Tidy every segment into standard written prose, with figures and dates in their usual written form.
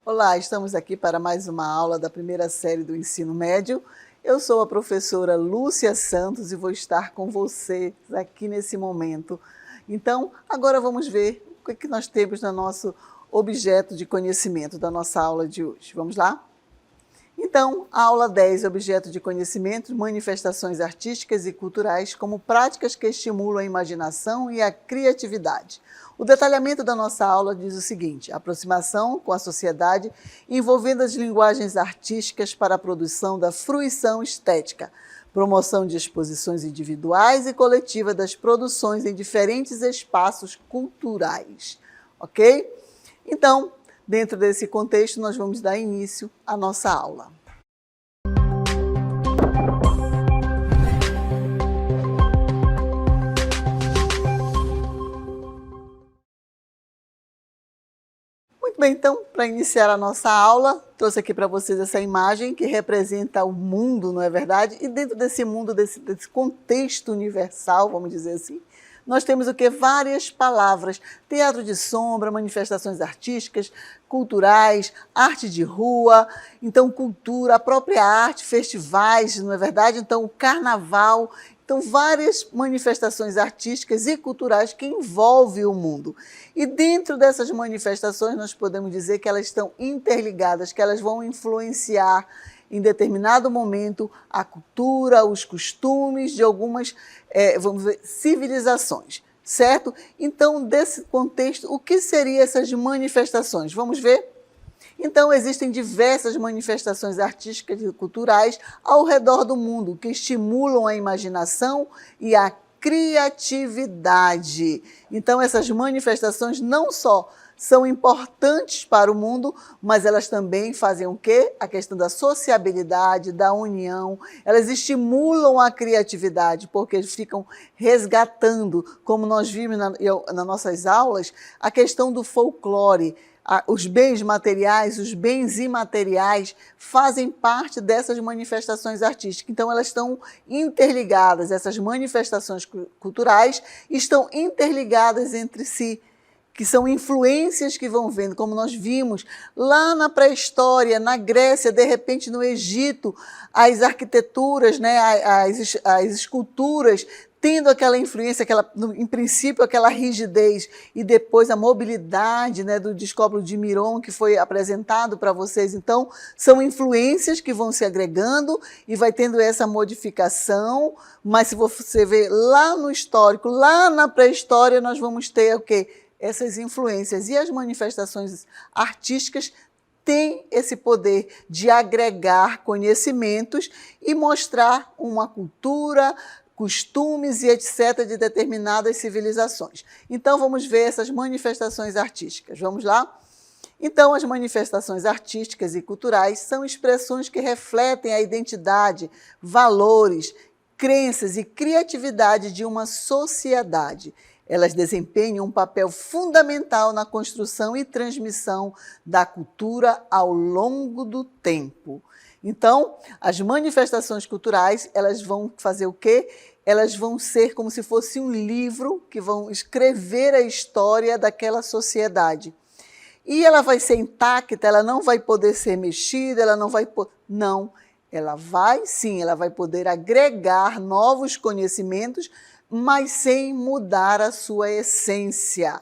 Olá, estamos aqui para mais uma aula da primeira série do ensino médio. Eu sou a professora Lúcia Santos e vou estar com vocês aqui nesse momento. Então, agora vamos ver o que nós temos no nosso objeto de conhecimento da nossa aula de hoje. Vamos lá? Então, a aula 10, objeto de conhecimento, manifestações artísticas e culturais como práticas que estimulam a imaginação e a criatividade. O detalhamento da nossa aula diz o seguinte: aproximação com a sociedade envolvendo as linguagens artísticas para a produção da fruição estética, promoção de exposições individuais e coletivas das produções em diferentes espaços culturais. Ok? Então, dentro desse contexto, nós vamos dar início à nossa aula. Muito bem, então, para iniciar a nossa aula, trouxe aqui para vocês essa imagem que representa o mundo, não é verdade? E dentro desse mundo, desse contexto universal, vamos dizer assim, nós temos o que? Várias palavras: teatro de sombra, manifestações artísticas, culturais, arte de rua, então cultura, a própria arte, festivais, não é verdade? Então o carnaval, então várias manifestações artísticas e culturais que envolvem o mundo. E dentro dessas manifestações nós podemos dizer que elas estão interligadas, que elas vão influenciar em determinado momento a cultura, os costumes de algumas, vamos ver, civilizações, certo? Então, desse contexto, o que seriam essas manifestações? Vamos ver? Então, existem diversas manifestações artísticas e culturais ao redor do mundo que estimulam a imaginação e a criatividade. Então, essas manifestações não só são importantes para o mundo, mas elas também fazem o quê? A questão da sociabilidade, da união, elas estimulam a criatividade, porque ficam resgatando, como nós vimos nas nossas aulas, a questão do folclore. Os bens materiais, os bens imateriais fazem parte dessas manifestações artísticas. Então, elas estão interligadas, essas manifestações culturais estão interligadas entre si, que são influências que vão vendo, como nós vimos lá na pré-história, na Grécia, de repente no Egito, as arquiteturas, né, as esculturas, tendo aquela influência, em princípio aquela rigidez, e depois a mobilidade, né, do Discípulo de Miron, que foi apresentado para vocês. Então, são influências que vão se agregando e vai tendo essa modificação, mas se você ver lá no histórico, lá na pré-história, nós vamos ter o quê? Essas influências. E as manifestações artísticas têm esse poder de agregar conhecimentos e mostrar uma cultura, costumes e etc. de determinadas civilizações. Então, vamos ver essas manifestações artísticas. Vamos lá? Então, as manifestações artísticas e culturais são expressões que refletem a identidade, valores, crenças e criatividade de uma sociedade. Elas desempenham um papel fundamental na construção e transmissão da cultura ao longo do tempo. Então, as manifestações culturais, elas vão fazer o quê? Elas vão ser como se fosse um livro que vão escrever a história daquela sociedade. E ela vai ser intacta, ela não vai poder ser mexida, ela não vai... Não, ela vai sim, ela vai poder agregar novos conhecimentos, mas sem mudar a sua essência.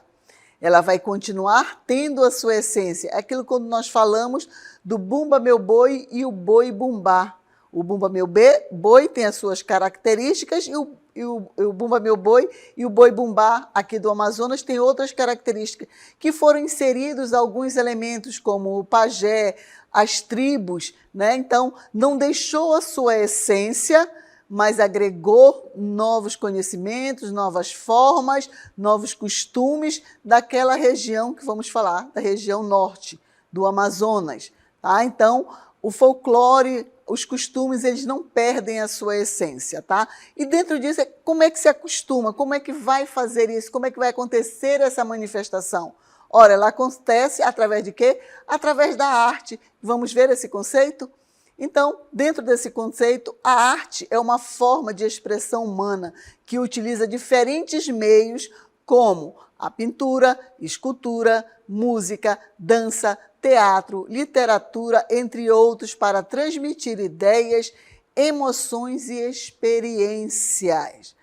Ela vai continuar tendo a sua essência. É aquilo quando nós falamos do Bumba Meu Boi e o Boi Bumbá. O Bumba Meu Boi tem as suas características e o Bumba Meu Boi e o Boi Bumbá aqui do Amazonas tem outras características, que foram inseridos alguns elementos como o pajé, as tribos, né? Então, não deixou a sua essência, mas agregou novos conhecimentos, novas formas, novos costumes daquela região que vamos falar, da região norte do Amazonas. Tá? Então, o folclore, os costumes, eles não perdem a sua essência. Tá? E dentro disso, como é que se acostuma? Como é que vai fazer isso? Como é que vai acontecer essa manifestação? Ora, ela acontece através de quê? Através da arte. Vamos ver esse conceito? Então, dentro desse conceito, a arte é uma forma de expressão humana que utiliza diferentes meios como a pintura, escultura, música, dança, teatro, literatura, entre outros, para transmitir ideias, emoções e experiências.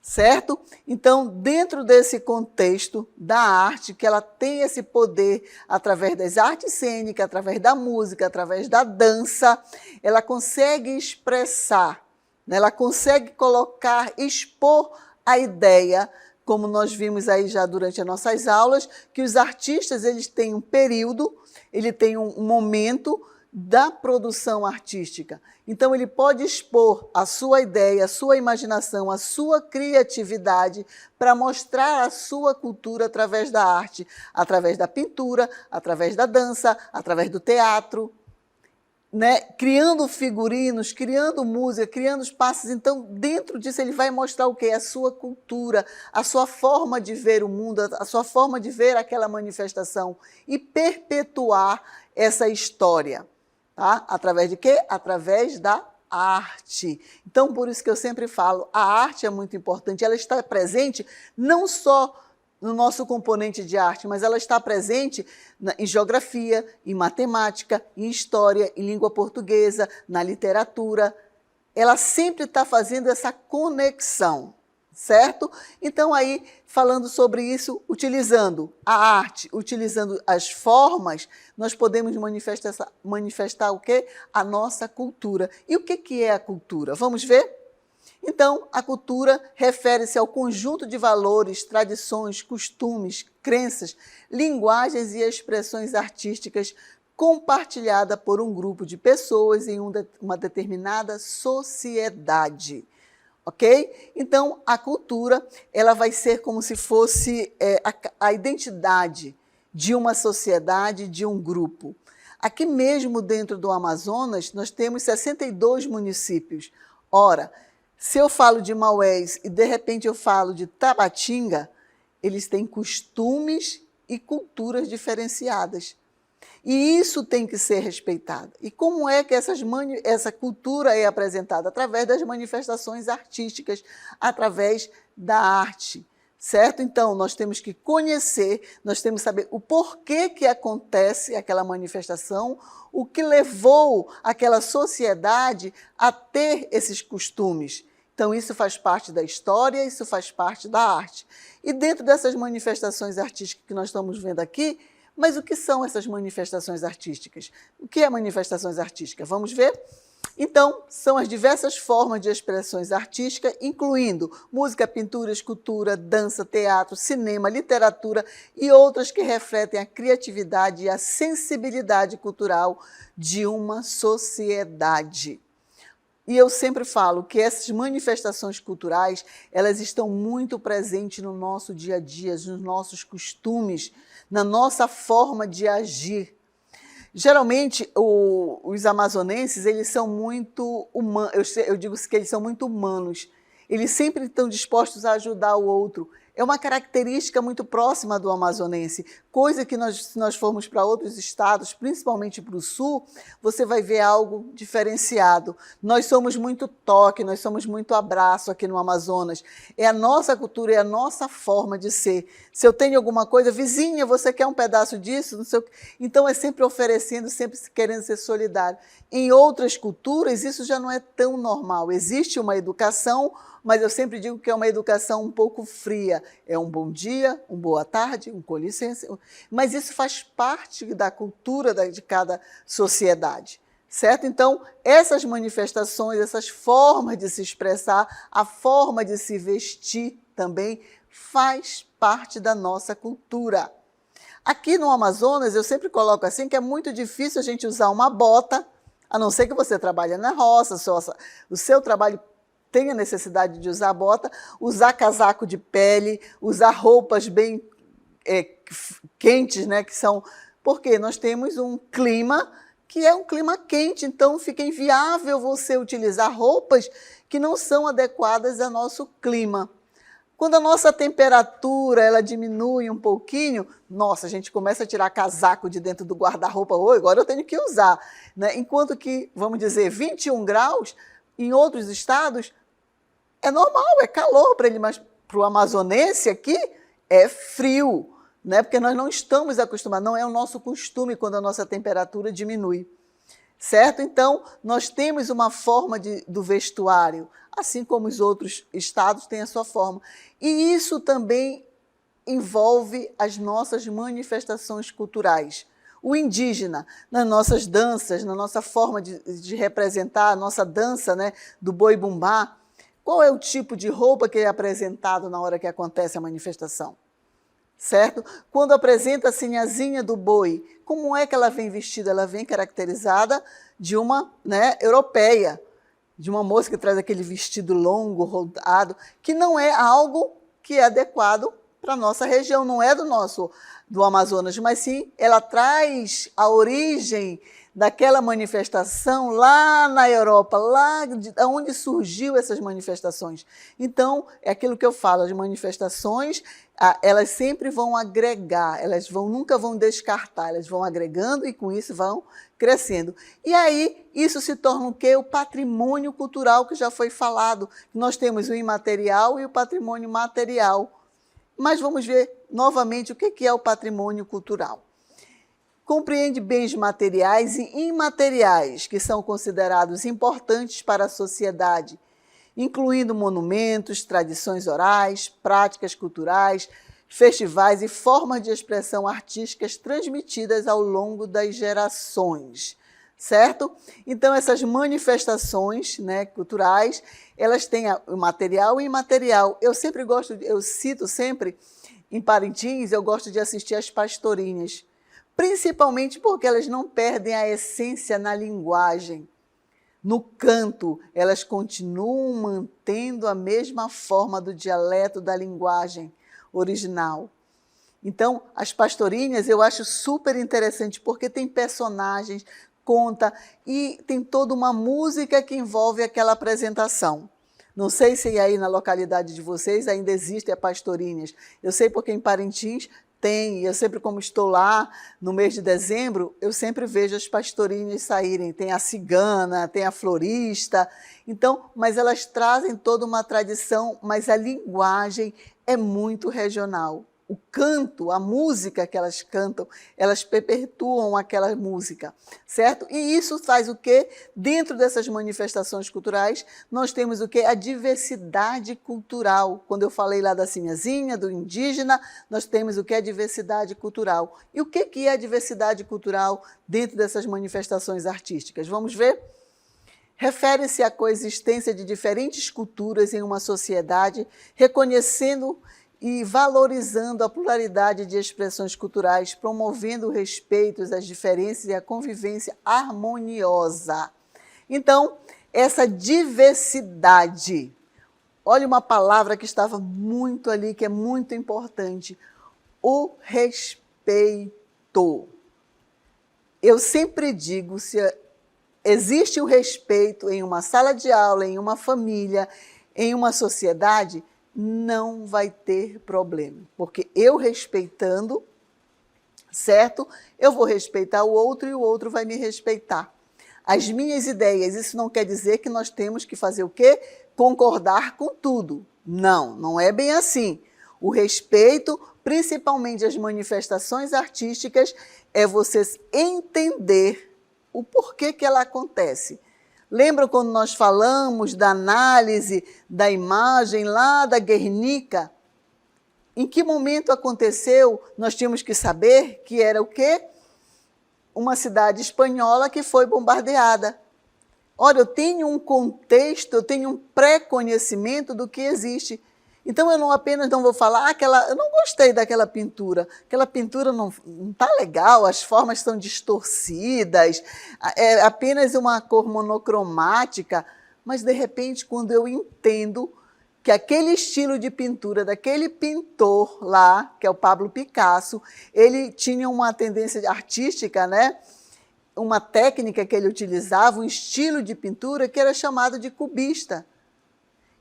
Certo? Então, dentro desse contexto da arte, que ela tem esse poder através das artes cênicas, através da música, através da dança, ela consegue expressar, né? Ela consegue colocar, expor a ideia, como nós vimos aí já durante as nossas aulas, que os artistas eles têm um período, ele tem um momento da produção artística. Então, ele pode expor a sua ideia, a sua imaginação, a sua criatividade para mostrar a sua cultura através da arte, através da pintura, através da dança, através do teatro, né? Criando figurinos, criando música, criando os passos. Então, dentro disso, ele vai mostrar o quê? A sua cultura, a sua forma de ver o mundo, a sua forma de ver aquela manifestação e perpetuar essa história. Tá? Através de quê? Através da arte. Então, por isso que eu sempre falo, a arte é muito importante, ela está presente não só no nosso componente de arte, mas ela está presente em geografia, em matemática, em história, em língua portuguesa, na literatura. Ela sempre está fazendo essa conexão, certo? Então, aí, falando sobre isso, utilizando a arte, utilizando as formas, nós podemos manifestar o quê? A nossa cultura. E o que é a cultura? Vamos ver? Então, a cultura refere-se ao conjunto de valores, tradições, costumes, crenças, linguagens e expressões artísticas compartilhada por um grupo de pessoas em uma determinada sociedade. Ok? Então, a cultura ela vai ser como se fosse a identidade de uma sociedade, de um grupo. Aqui mesmo dentro do Amazonas, nós temos 62 municípios. Ora, se eu falo de Maués e, de repente, eu falo de Tabatinga, eles têm costumes e culturas diferenciadas. E isso tem que ser respeitado. E como é que essa cultura é apresentada? Através das manifestações artísticas, através da arte, certo? Então, nós temos que conhecer, nós temos que saber o porquê que acontece aquela manifestação, o que levou aquela sociedade a ter esses costumes. Então, isso faz parte da história, isso faz parte da arte. E dentro dessas manifestações artísticas que nós estamos vendo aqui, mas o que são essas manifestações artísticas? O que é manifestações artísticas? Vamos ver? Então, são as diversas formas de expressões artísticas, incluindo música, pintura, escultura, dança, teatro, cinema, literatura e outras que refletem a criatividade e a sensibilidade cultural de uma sociedade. E eu sempre falo que essas manifestações culturais, elas estão muito presentes no nosso dia a dia, nos nossos costumes, na nossa forma de agir. Geralmente, os amazonenses, eles são muito humanos, eu digo que eles são muito humanos. Eles sempre estão dispostos a ajudar o outro. É uma característica muito próxima do amazonense, coisa que se nós formos para outros estados, principalmente para o sul, você vai ver algo diferenciado. Nós somos muito toque, nós somos muito abraço aqui no Amazonas. É a nossa cultura, é a nossa forma de ser. Se eu tenho alguma coisa, vizinha, você quer um pedaço disso? Não sei o quê. Então, é sempre oferecendo, sempre querendo ser solidário. Em outras culturas, isso já não é tão normal. Existe uma educação, mas eu sempre digo que é uma educação um pouco fria. É um bom dia, uma boa tarde, um com licença. Mas isso faz parte da cultura de cada sociedade, certo? Então, essas manifestações, essas formas de se expressar, a forma de se vestir também faz parte da nossa cultura. Aqui no Amazonas, eu sempre coloco assim que é muito difícil a gente usar uma bota, a não ser que você trabalhe na roça, o seu trabalho tem a necessidade de usar bota, usar casaco de pele, usar roupas bem quentes, né, que são... Porque nós temos um clima que é um clima quente, então fica inviável você utilizar roupas que não são adequadas ao nosso clima. Quando a nossa temperatura ela diminui um pouquinho, nossa, a gente começa a tirar casaco de dentro do guarda-roupa, "Oi, agora eu tenho que usar", né? Enquanto que, vamos dizer, 21 graus, em outros estados, é normal, é calor para ele, mas para o amazonense aqui é frio, né? Porque nós não estamos acostumados, não é o nosso costume quando a nossa temperatura diminui. Certo? Então, nós temos uma forma do vestuário, assim como os outros estados têm a sua forma. E isso também envolve as nossas manifestações culturais. O indígena, nas nossas danças, na nossa forma de representar a nossa dança, né, do boi-bumbá, qual é o tipo de roupa que é apresentado na hora que acontece a manifestação? Certo? Quando apresenta a sinhazinha do boi, como é que ela vem vestida? Ela vem caracterizada de uma, né, europeia, de uma moça que traz aquele vestido longo, rodado, que não é algo que é adequado para a nossa região, não é do Amazonas, mas sim, ela traz a origem daquela manifestação lá na Europa, lá de onde surgiu essas manifestações. Então, é aquilo que eu falo, as manifestações, elas sempre vão agregar, elas nunca vão descartar, elas vão agregando e com isso vão crescendo. E aí, isso se torna o quê? O patrimônio cultural que já foi falado. Nós temos o imaterial e o patrimônio material. Mas vamos ver novamente o que é o patrimônio cultural. Compreende bens materiais e imateriais que são considerados importantes para a sociedade, incluindo monumentos, tradições orais, práticas culturais, festivais e formas de expressão artísticas transmitidas ao longo das gerações, certo? Então, essas manifestações, né, culturais, elas têm o material e imaterial. Eu cito sempre, em Parintins, eu gosto de assistir às pastorinhas, principalmente porque elas não perdem a essência na linguagem. No canto, elas continuam mantendo a mesma forma do dialeto da linguagem original. Então, as pastorinhas eu acho super interessante porque tem personagens, conta e tem toda uma música que envolve aquela apresentação. Não sei se aí na localidade de vocês ainda existe a pastorinhas. Eu sei porque em Parintins tem, eu sempre, como estou lá no mês de dezembro, eu sempre vejo as pastorinhas saírem. Tem a cigana, tem a florista, então, mas elas trazem toda uma tradição, mas a linguagem é muito regional. O canto, a música que elas cantam, elas perpetuam aquela música, certo? E isso faz o quê? Dentro dessas manifestações culturais, nós temos o quê? A diversidade cultural. Quando eu falei lá da sinhazinha, do indígena, nós temos o quê? A diversidade cultural. E o que é a diversidade cultural dentro dessas manifestações artísticas? Vamos ver? Refere-se à coexistência de diferentes culturas em uma sociedade, reconhecendo e valorizando a pluralidade de expressões culturais, promovendo o respeito às diferenças e a convivência harmoniosa. Então, essa diversidade, olha uma palavra que estava muito ali, que é muito importante, o respeito. Eu sempre digo, se existe o respeito em uma sala de aula, em uma família, em uma sociedade, não vai ter problema, porque eu respeitando, certo? Eu vou respeitar o outro e o outro vai me respeitar. As minhas ideias, isso não quer dizer que nós temos que fazer o quê? Concordar com tudo. Não, não é bem assim. O respeito, principalmente as manifestações artísticas, é você entender o porquê que ela acontece. Lembra quando nós falamos da análise da imagem lá da Guernica? Em que momento aconteceu? Nós tínhamos que saber que era o quê? Uma cidade espanhola que foi bombardeada. Olha, eu tenho um contexto, eu tenho um pré-conhecimento do que existe. Então, eu não apenas não vou falar, eu não gostei daquela pintura, aquela pintura não está legal, as formas estão distorcidas, é apenas uma cor monocromática, mas, de repente, quando eu entendo que aquele estilo de pintura daquele pintor lá, que é o Pablo Picasso, ele tinha uma tendência artística, né? Uma técnica que ele utilizava, um estilo de pintura que era chamado de cubista.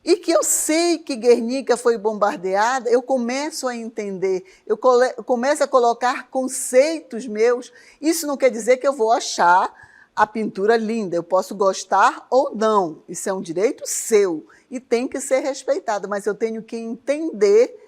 e que eu sei que Guernica foi bombardeada, eu começo a entender, eu começo a colocar conceitos meus. Isso não quer dizer que eu vou achar a pintura linda, eu posso gostar ou não, isso é um direito seu e tem que ser respeitado, mas eu tenho que entender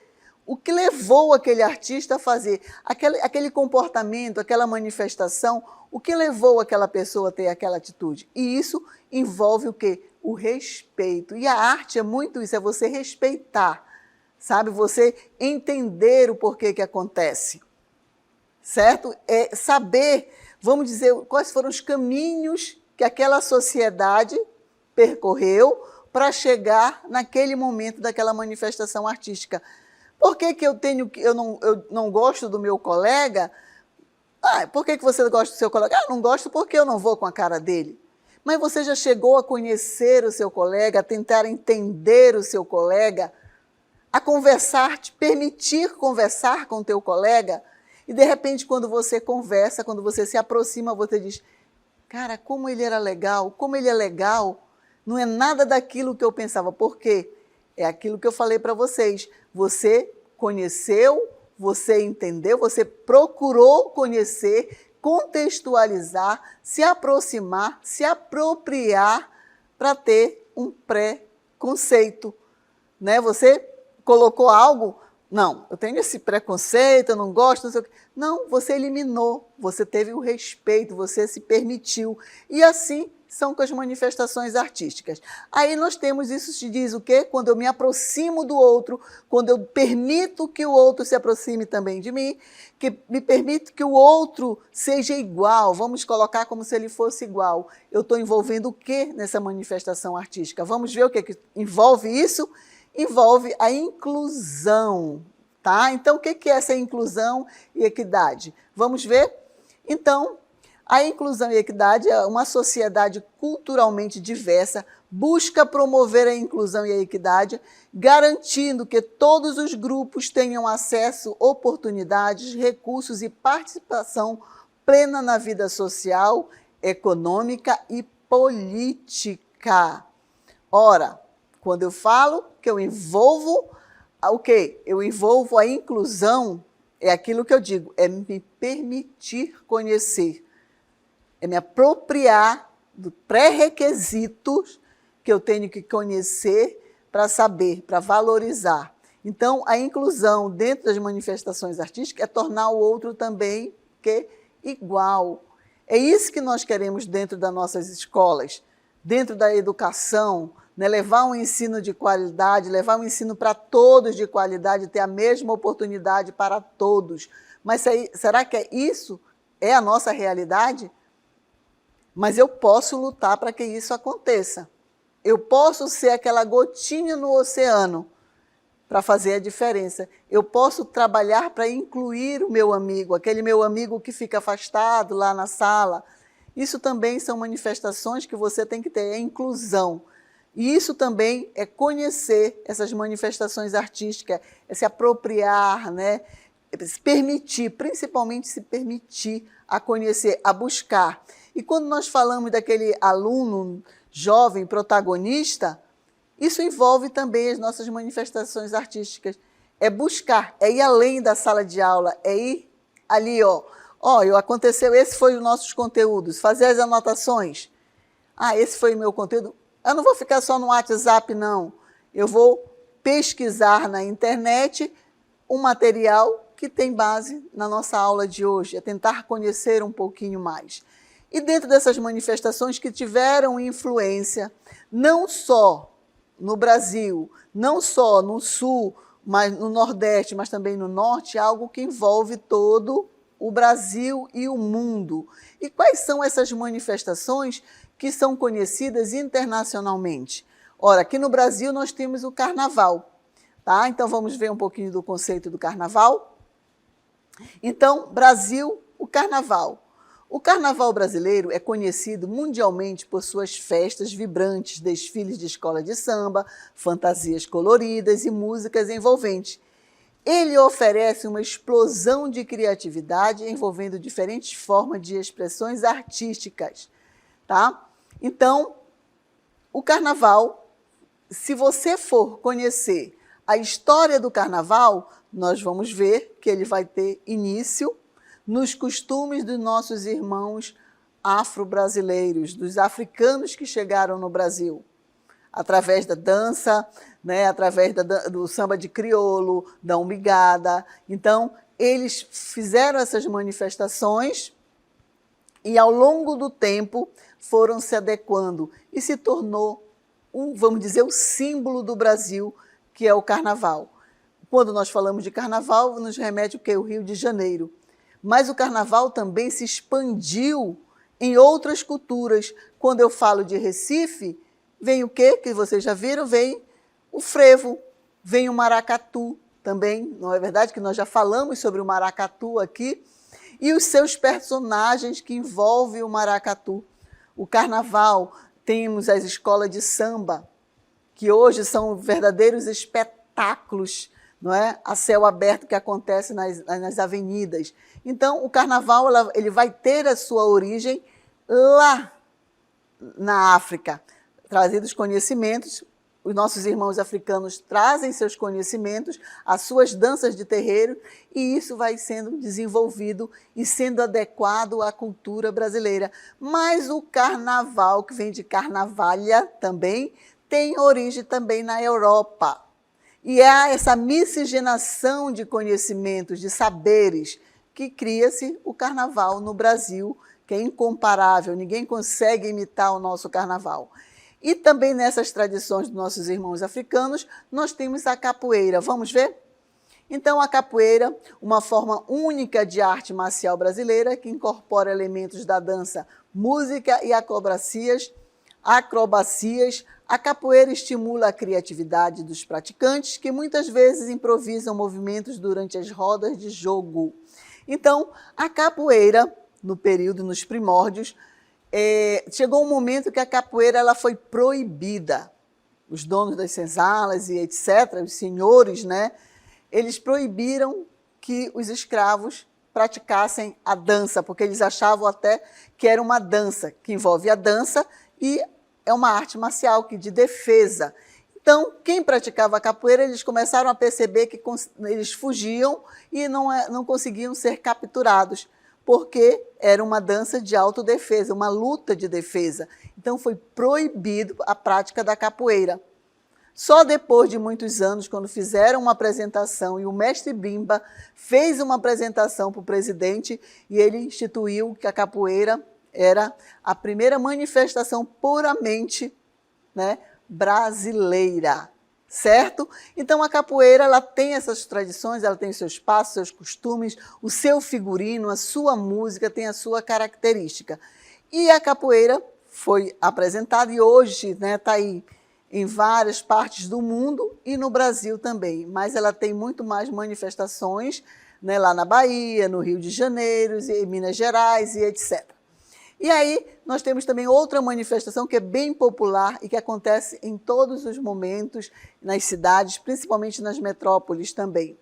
o que levou aquele artista a fazer, aquele comportamento, aquela manifestação, o que levou aquela pessoa a ter aquela atitude. E isso envolve o quê? O respeito. E a arte é muito isso, é você respeitar, sabe? Você entender o porquê que acontece, certo? É saber, vamos dizer, quais foram os caminhos que aquela sociedade percorreu para chegar naquele momento daquela manifestação artística. Por que que eu não gosto do meu colega? Ah, por que que você gosta do seu colega? Ah, não gosto porque eu não vou com a cara dele. Mas você já chegou a conhecer o seu colega, a tentar entender o seu colega, a conversar, te permitir conversar com o teu colega? E, de repente, quando você conversa, quando você se aproxima, você diz, cara, como ele era legal, como ele é legal, não é nada daquilo que eu pensava. Por quê? É aquilo que eu falei para vocês. Você conheceu, você entendeu, você procurou conhecer, contextualizar, se aproximar, se apropriar para ter um pré-conceito, né? Você colocou algo, não, eu tenho esse preconceito, eu não gosto, não sei o quê. Não, você eliminou, você teve o respeito, você se permitiu. E assim são com as manifestações artísticas. Aí nós temos isso, se diz o quê? Quando eu me aproximo do outro, quando eu permito que o outro se aproxime também de mim, que me permito que o outro seja igual, vamos colocar como se ele fosse igual. Eu estou envolvendo o quê nessa manifestação artística? Vamos ver o que envolve isso? Envolve a inclusão, tá? Então, o que é essa inclusão e equidade? Vamos ver? Então, a inclusão e equidade é uma sociedade culturalmente diversa, busca promover a inclusão e a equidade, garantindo que todos os grupos tenham acesso, oportunidades, recursos e participação plena na vida social, econômica e política. Ora, quando eu falo que eu envolvo o quê? Eu envolvo a inclusão, é aquilo que eu digo, é me permitir conhecer, é me apropriar dos pré-requisitos que eu tenho que conhecer para saber, para valorizar. Então, a inclusão dentro das manifestações artísticas é tornar o outro também igual. É isso que nós queremos dentro das nossas escolas, dentro da educação, né? Levar um ensino de qualidade, levar um ensino para todos de qualidade, ter a mesma oportunidade para todos. Mas será que isso é a nossa realidade? Mas eu posso lutar para que isso aconteça. Eu posso ser aquela gotinha no oceano para fazer a diferença. Eu posso trabalhar para incluir o meu amigo, aquele meu amigo que fica afastado lá na sala. Isso também são manifestações que você tem que ter, é inclusão. E isso também é conhecer essas manifestações artísticas, é se apropriar, né? Se permitir, principalmente se permitir a conhecer, a buscar. E quando nós falamos daquele aluno jovem protagonista, isso envolve também as nossas manifestações artísticas. É buscar, é ir além da sala de aula, é ir ali, aconteceu, esse foi os nossos conteúdos, fazer as anotações. Ah, esse foi o meu conteúdo. Eu não vou ficar só no WhatsApp, não. Eu vou pesquisar na internet um material que tem base na nossa aula de hoje, é tentar conhecer um pouquinho mais. E dentro dessas manifestações que tiveram influência, não só no Brasil, não só no Sul, mas no Nordeste, mas também no Norte, algo que envolve todo o Brasil e o mundo. E quais são essas manifestações que são conhecidas internacionalmente? Ora, aqui no Brasil nós temos o Carnaval, tá? Então vamos ver um pouquinho do conceito do Carnaval. Então, Brasil, o Carnaval. O Carnaval brasileiro é conhecido mundialmente por suas festas vibrantes, desfiles de escola de samba, fantasias coloridas e músicas envolventes. Ele oferece uma explosão de criatividade envolvendo diferentes formas de expressões artísticas, tá? Então, o Carnaval se você for conhecer a história do carnaval, nós vamos ver que ele vai ter início nos costumes dos nossos irmãos afro-brasileiros, dos africanos que chegaram no Brasil, através da dança, né, através do samba de crioulo, da umbigada. Então, eles fizeram essas manifestações e, ao longo do tempo, foram se adequando e se tornou, vamos dizer, o símbolo do Brasil, que é o carnaval. Quando nós falamos de carnaval, nos remete o quê? O Rio de Janeiro. Mas o carnaval também se expandiu em outras culturas. Quando eu falo de Recife, vem o quê? Que vocês já viram? Vem o frevo, vem o maracatu também, não é verdade? Que nós já falamos sobre o maracatu aqui, e os seus personagens que envolvem o maracatu. O carnaval, temos as escolas de samba, que hoje são verdadeiros espetáculos, não é? A céu aberto que acontece nas avenidas. Então, o carnaval ele vai ter a sua origem lá na África, trazidos conhecimentos. Os nossos irmãos africanos trazem seus conhecimentos, as suas danças de terreiro, e isso vai sendo desenvolvido e sendo adequado à cultura brasileira. Mas o carnaval, que vem de carnavalha também, tem origem também na Europa. E é essa miscigenação de conhecimentos, de saberes, que cria-se o carnaval no Brasil, que é incomparável, ninguém consegue imitar o nosso carnaval. E também nessas tradições dos nossos irmãos africanos, nós temos a capoeira. Vamos ver? Então, a capoeira, uma forma única de arte marcial brasileira, que incorpora elementos da dança, música e acrobacias. A capoeira estimula a criatividade dos praticantes, que muitas vezes improvisam movimentos durante as rodas de jogo. Então, a capoeira, no período, nos primórdios, chegou um momento que a capoeira ela foi proibida. Os donos das senzalas e etc., os senhores, né, eles proibiram que os escravos praticassem a dança, porque eles achavam até que era uma dança, que envolve a dança e é uma arte marcial de defesa. Então, quem praticava a capoeira, eles começaram a perceber que eles fugiam e não conseguiam ser capturados, porque era uma dança de autodefesa, uma luta de defesa. Então, foi proibido a prática da capoeira. Só depois de muitos anos, quando fizeram uma apresentação, e o mestre Bimba fez uma apresentação para o presidente, e ele instituiu que a capoeira era a primeira manifestação puramente, né, brasileira, certo? Então, a capoeira ela tem essas tradições, ela tem seus passos, seus costumes, o seu figurino, a sua música tem a sua característica. E a capoeira foi apresentada e hoje está aí em várias partes do mundo e no Brasil também, mas ela tem muito mais manifestações, né, lá na Bahia, no Rio de Janeiro, em Minas Gerais e etc. E aí, nós temos também outra manifestação que é bem popular e que acontece em todos os momentos nas cidades, principalmente nas metrópoles também,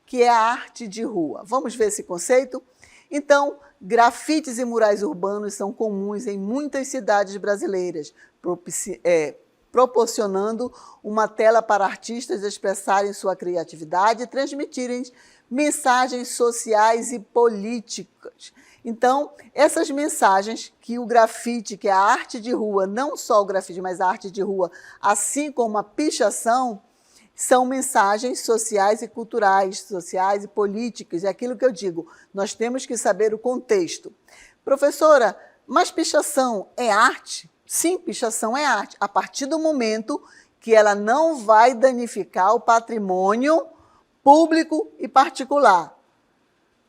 que é a arte de rua. Vamos ver esse conceito? Então, grafites e murais urbanos são comuns em muitas cidades brasileiras, proporcionando uma tela para artistas expressarem sua criatividade e transmitirem mensagens sociais e políticas. Então, essas mensagens que o grafite, que é a arte de rua, não só o grafite, mas a arte de rua, assim como a pichação, são mensagens sociais e culturais, sociais e políticas. É aquilo que eu digo, nós temos que saber o contexto. Professora, mas pichação é arte? Sim, pichação é arte, a partir do momento que ela não vai danificar o patrimônio público e particular.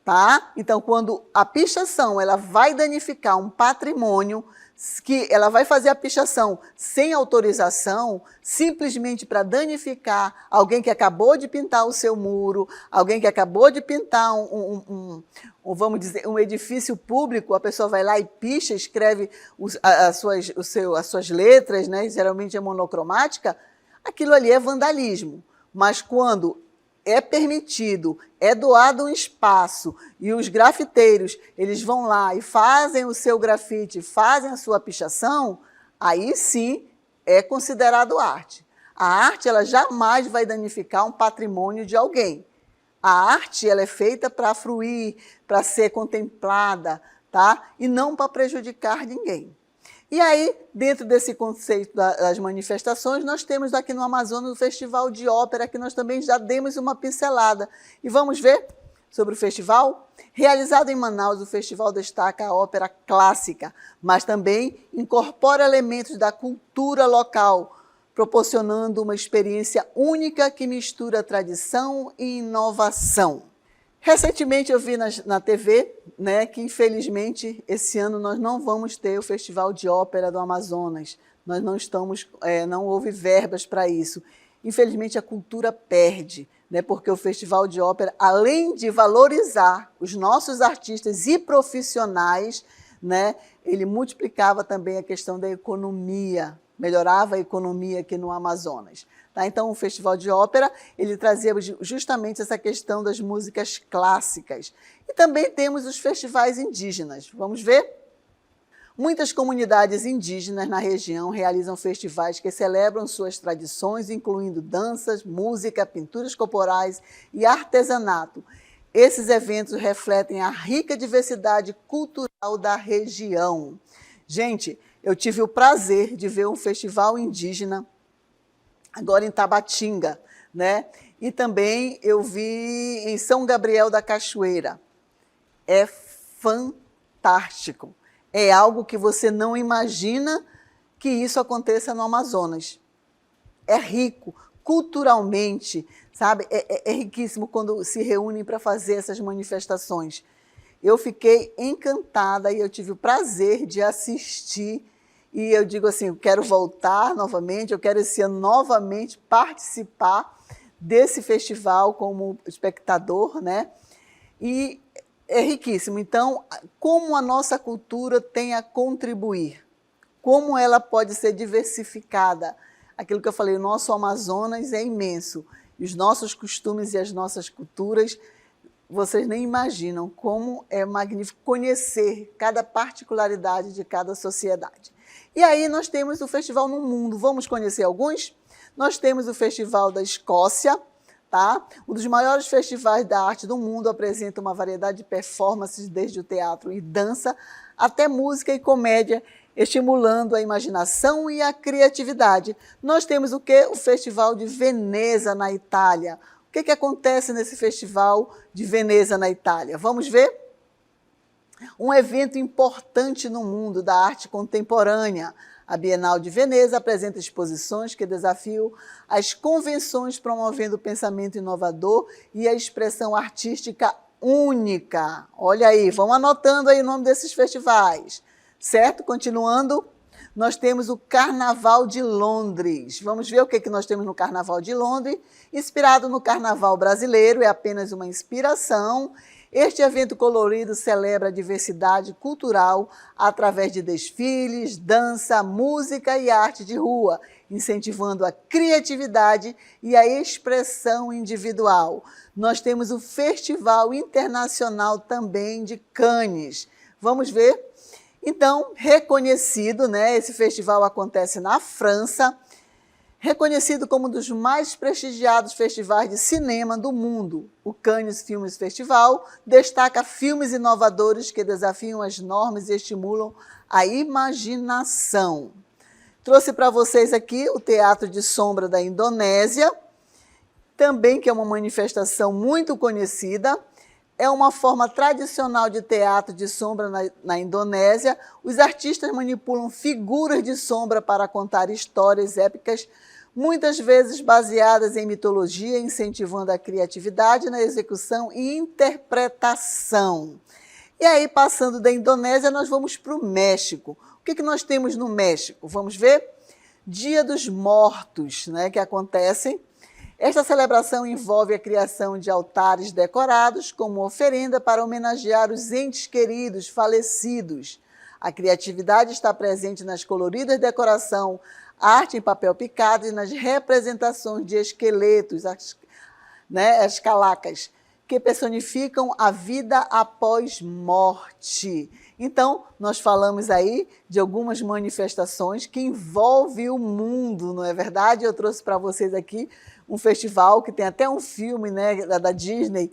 Tá? Então, quando a pichação ela vai danificar um patrimônio, que ela vai fazer a pichação sem autorização, simplesmente para danificar alguém que acabou de pintar o seu muro, alguém que acabou de pintar vamos dizer, um edifício público, a pessoa vai lá e picha, escreve as suas letras, né? Geralmente é monocromática, aquilo ali é vandalismo. Mas quando é permitido, é doado um espaço e os grafiteiros eles vão lá e fazem o seu grafite, fazem a sua pichação, aí sim é considerado arte. A arte, ela jamais vai danificar um patrimônio de alguém. A arte, ela é feita para fruir, para ser contemplada, tá? E não para prejudicar ninguém. E aí, dentro desse conceito das manifestações, nós temos aqui no Amazonas o Festival de Ópera, que nós também já demos uma pincelada. E vamos ver sobre o festival? Realizado em Manaus, o festival destaca a ópera clássica, mas também incorpora elementos da cultura local, proporcionando uma experiência única que mistura tradição e inovação. Recentemente eu vi na TV, né, que infelizmente esse ano nós não vamos ter o Festival de Ópera do Amazonas. Nós não estamos, não houve verbas para isso. Infelizmente a cultura perde, né, porque o Festival de Ópera, além de valorizar os nossos artistas e profissionais, né, ele multiplicava também a questão da economia, melhorava a economia aqui no Amazonas. Tá? Então, o Festival de Ópera, ele trazia justamente essa questão das músicas clássicas. E também temos os festivais indígenas. Vamos ver? Muitas comunidades indígenas na região realizam festivais que celebram suas tradições, incluindo danças, música, pinturas corporais e artesanato. Esses eventos refletem a rica diversidade cultural da região. Gente, eu tive o prazer de ver um festival indígena agora em Tabatinga, né? E também eu vi em São Gabriel da Cachoeira. É fantástico. É algo que você não imagina que isso aconteça no Amazonas. É rico, culturalmente, sabe? É riquíssimo quando se reúnem para fazer essas manifestações. Eu fiquei encantada e eu tive o prazer de assistir. E eu digo assim, eu quero voltar novamente, eu quero esse ano novamente participar desse festival como espectador, né? E é riquíssimo. Então, como a nossa cultura tem a contribuir? Como ela pode ser diversificada? Aquilo que eu falei, o nosso Amazonas é imenso. E os nossos costumes e as nossas culturas, vocês nem imaginam como é magnífico conhecer cada particularidade de cada sociedade. E aí nós temos o festival no mundo. Vamos conhecer alguns? Nós temos o Festival da Escócia, tá? Um dos maiores festivais da arte do mundo, apresenta uma variedade de performances, desde o teatro e dança até música e comédia, estimulando a imaginação e a criatividade. Nós temos o quê? O Festival de Veneza, na Itália. O que acontece nesse Festival de Veneza, na Itália? Vamos ver? Um evento importante no mundo da arte contemporânea. A Bienal de Veneza apresenta exposições que desafiam as convenções, promovendo o pensamento inovador e a expressão artística única. Olha aí, vão anotando aí o nome desses festivais, certo? Continuando, nós temos o Carnaval de Londres. Vamos ver o que nós temos no Carnaval de Londres. Inspirado no Carnaval brasileiro, é apenas uma inspiração. Este evento colorido celebra a diversidade cultural através de desfiles, dança, música e arte de rua, incentivando a criatividade e a expressão individual. Nós temos o Festival Internacional também de Cannes. Vamos ver? Então, reconhecido, né? Esse festival acontece na França, reconhecido como um dos mais prestigiados festivais de cinema do mundo. O Cannes Filmes Festival destaca filmes inovadores que desafiam as normas e estimulam a imaginação. Trouxe para vocês aqui o Teatro de Sombra da Indonésia, também que é uma manifestação muito conhecida. É uma forma tradicional de teatro de sombra na Indonésia. Os artistas manipulam figuras de sombra para contar histórias épicas, muitas vezes baseadas em mitologia, incentivando a criatividade na execução e interpretação. E aí, passando da Indonésia, nós vamos para o México. O que nós temos no México? Vamos ver? Dia dos Mortos, né, que acontecem. Esta celebração envolve a criação de altares decorados como oferenda para homenagear os entes queridos falecidos. A criatividade está presente nas coloridas decorações, arte em papel picado e nas representações de esqueletos, as calacas, que personificam a vida após morte. Então, nós falamos aí de algumas manifestações que envolvem o mundo, não é verdade? Eu trouxe para vocês aqui um festival que tem até um filme, né, da Disney,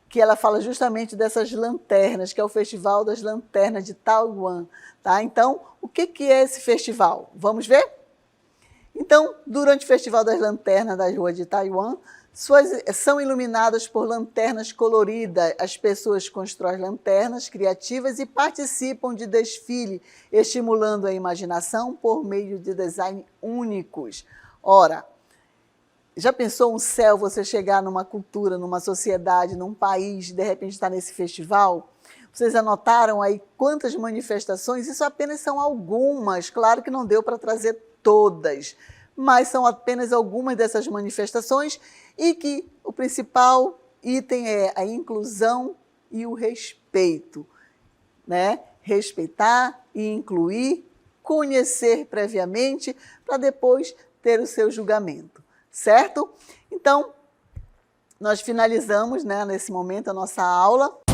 que ela fala justamente dessas lanternas, que é o Festival das Lanternas de Taiwan. Tá? Então, o que é esse festival? Vamos ver? Então, durante o Festival das Lanternas das Ruas de Taiwan, são iluminadas por lanternas coloridas. As pessoas constroem lanternas criativas e participam de desfile, estimulando a imaginação por meio de design únicos. Ora, já pensou um céu, você chegar numa cultura, numa sociedade, num país, de repente estar nesse festival? Vocês anotaram aí quantas manifestações? Isso apenas são algumas, claro que não deu para trazer todas, mas são apenas algumas dessas manifestações e que o principal item é a inclusão e o respeito, né? Respeitar e incluir, conhecer previamente para depois ter o seu julgamento. Certo? Então, nós finalizamos, né, nesse momento a nossa aula.